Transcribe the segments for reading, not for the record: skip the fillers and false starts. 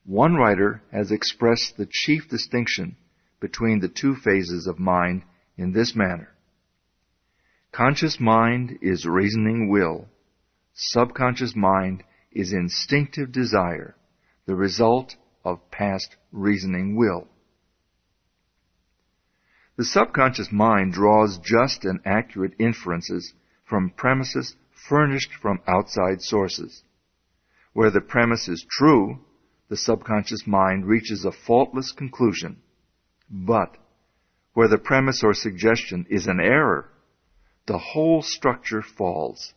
One writer has expressed the chief distinction between the two phases of mind in this manner. Conscious mind is reasoning will. Subconscious mind is instinctive desire, the result of past reasoning will. The subconscious mind draws just and accurate inferences from premises furnished from outside sources. Where the premise is true, the subconscious mind reaches a faultless conclusion. But where the premise or suggestion is an error, the whole structure falls.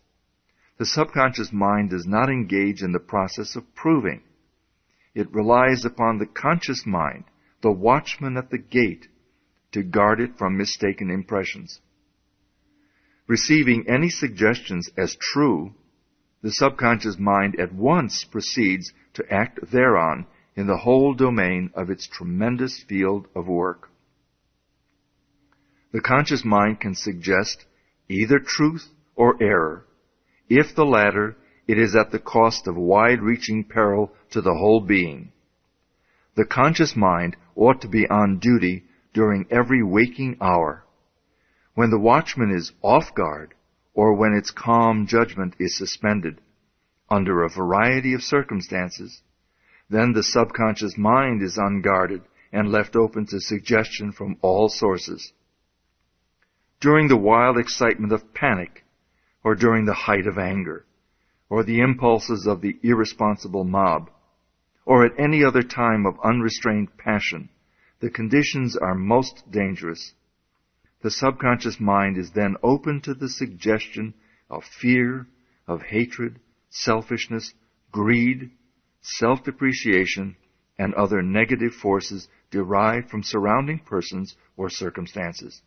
The subconscious mind does not engage in the process of proving. It relies upon the conscious mind, the watchman at the gate, to guard it from mistaken impressions. Receiving any suggestions as true, the subconscious mind at once proceeds to act thereon in the whole domain of its tremendous field of work. The conscious mind can suggest either truth or error. If the latter, it is at the cost of wide-reaching peril to the whole being. The conscious mind ought to be on duty during every waking hour. When the watchman is off guard, or when its calm judgment is suspended, under a variety of circumstances, then the subconscious mind is unguarded and left open to suggestion from all sources. During the wild excitement of panic, or during the height of anger, or the impulses of the irresponsible mob, or at any other time of unrestrained passion, the conditions are most dangerous. The subconscious mind is then open to the suggestion of fear, of hatred, selfishness, greed, self-depreciation, and other negative forces derived from surrounding persons or circumstances.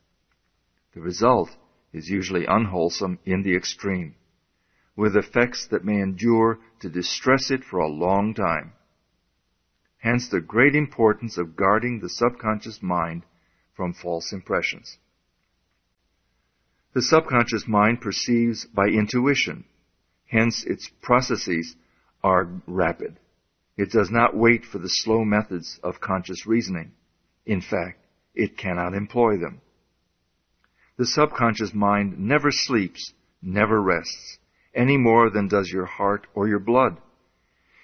The result is usually unwholesome in the extreme, with effects that may endure to distress it for a long time. Hence the great importance of guarding the subconscious mind from false impressions. The subconscious mind perceives by intuition, hence its processes are rapid. It does not wait for the slow methods of conscious reasoning. In fact, it cannot employ them. The subconscious mind never sleeps, never rests, any more than does your heart or your blood.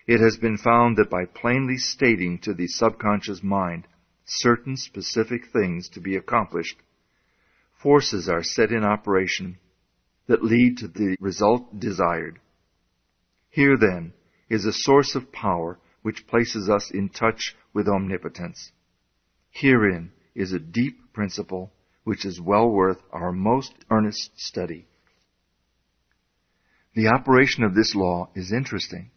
It has been found that by plainly stating to the subconscious mind certain specific things to be accomplished, forces are set in operation that lead to the result desired. Here, then, is a source of power which places us in touch with omnipotence. Herein is a deep principle which is well worth our most earnest study. The operation of this law is interesting.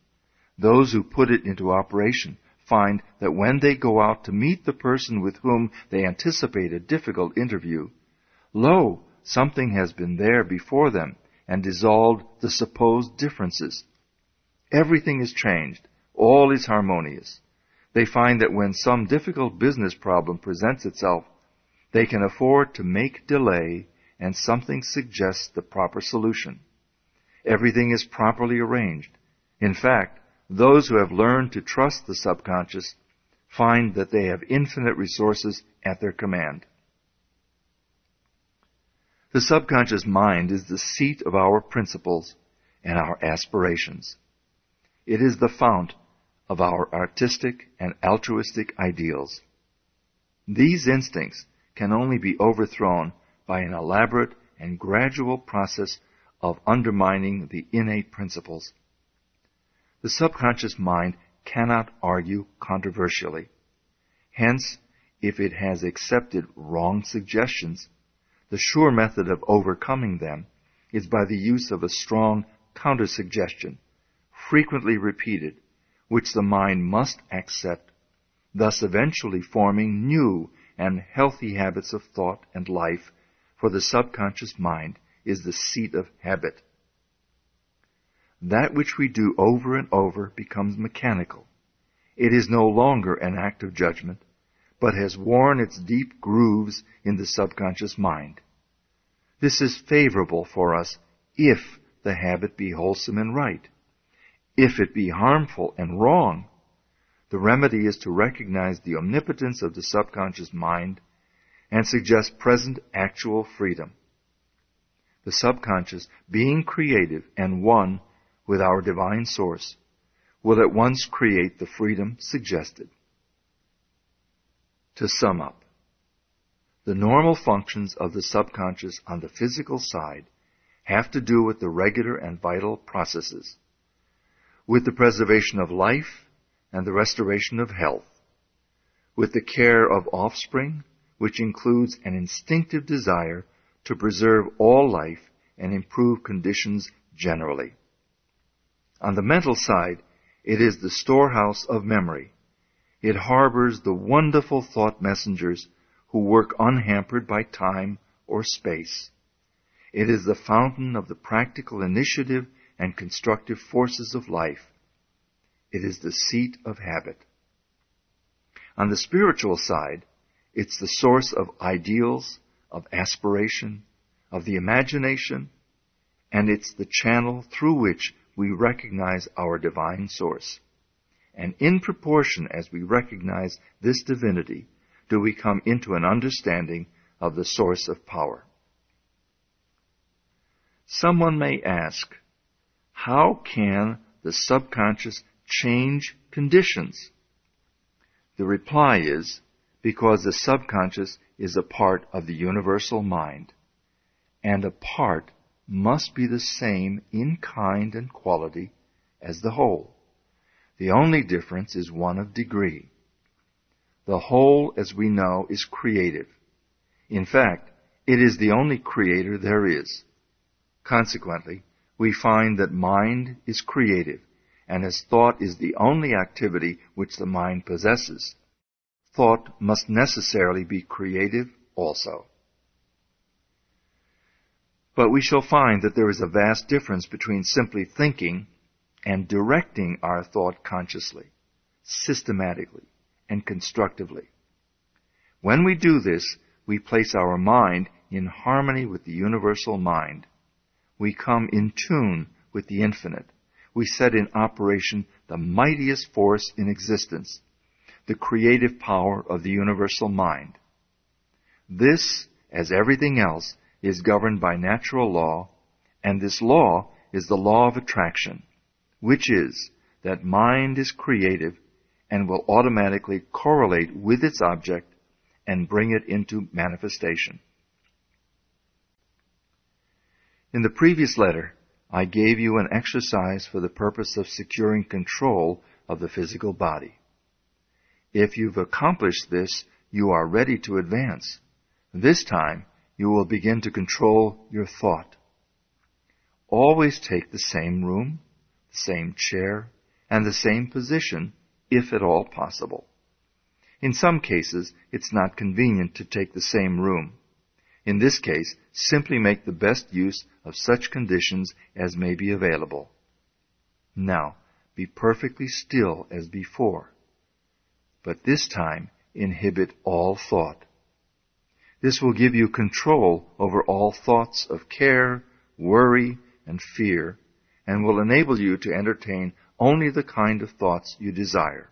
Those who put it into operation find that when they go out to meet the person with whom they anticipate a difficult interview, lo, something has been there before them and dissolved the supposed differences. Everything is changed. All is harmonious. They find that when some difficult business problem presents itself, they can afford to make delay, and something suggests the proper solution. Everything is properly arranged. In fact, those who have learned to trust the subconscious find that they have infinite resources at their command. The subconscious mind is the seat of our principles and our aspirations. It is the fount of our artistic and altruistic ideals. These instincts can only be overthrown by an elaborate and gradual process of undermining the innate principles. The subconscious mind cannot argue controversially. Hence, if it has accepted wrong suggestions, the sure method of overcoming them is by the use of a strong counter-suggestion, frequently repeated, which the mind must accept, thus eventually forming new and healthy habits of thought and life, for the subconscious mind is the seat of habit. That which we do over and over becomes mechanical. It is no longer an act of judgment, but has worn its deep grooves in the subconscious mind. This is favorable for us if the habit be wholesome and right. If it be harmful and wrong, The remedy is to recognize the omnipotence of the subconscious mind and suggest present actual freedom. The subconscious, being creative and one with our divine source, will at once create the freedom suggested. To sum up, the normal functions of the subconscious on the physical side have to do with the regular and vital processes, with the preservation of life and the restoration of health, with the care of offspring, which includes an instinctive desire to preserve all life and improve conditions generally. On the mental side, it is the storehouse of memory. It harbors the wonderful thought messengers who work unhampered by time or space. It is the fountain of the practical initiative and constructive forces of life. It is the seat of habit. On the spiritual side, it's the source of ideals, of aspiration, of the imagination, and it's the channel through which we recognize our divine source. And in proportion as we recognize this divinity, do we come into an understanding of the source of power. Someone may ask, how can the subconscious change conditions? The reply is, because the subconscious is a part of the universal mind, and a part must be the same in kind and quality as the whole. The only difference is one of degree. The whole, as we know, is creative. In fact, it is the only creator there is. Consequently, we find that mind is creative, and as thought is the only activity which the mind possesses, thought must necessarily be creative also. But we shall find that there is a vast difference between simply thinking and directing our thought consciously, systematically, and constructively. When we do this, we place our mind in harmony with the universal mind. We come in tune with the infinite. We set in operation the mightiest force in existence, the creative power of the universal mind. This, as everything else, is governed by natural law, and this law is the law of attraction, which is that mind is creative and will automatically correlate with its object and bring it into manifestation. In the previous letter, I gave you an exercise for the purpose of securing control of the physical body. If you've accomplished this, you are ready to advance. This time, you will begin to control your thought. Always take the same room, the same chair, and the same position, if at all possible. In some cases, it's not convenient to take the same room. In this case, simply make the best use of such conditions as may be available. Now, be perfectly still as before, but this time inhibit all thought. This will give you control over all thoughts of care, worry, and fear, and will enable you to entertain only the kind of thoughts you desire.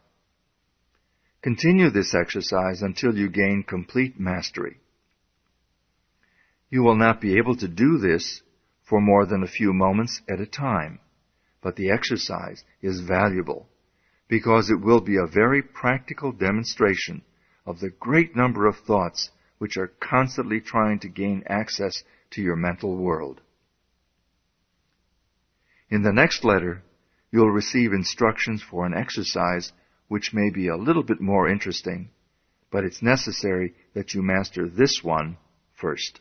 Continue this exercise until you gain complete mastery. You will not be able to do this for more than a few moments at a time, but the exercise is valuable because it will be a very practical demonstration of the great number of thoughts which are constantly trying to gain access to your mental world. In the next letter, you'll receive instructions for an exercise which may be a little bit more interesting, but it's necessary that you master this one first.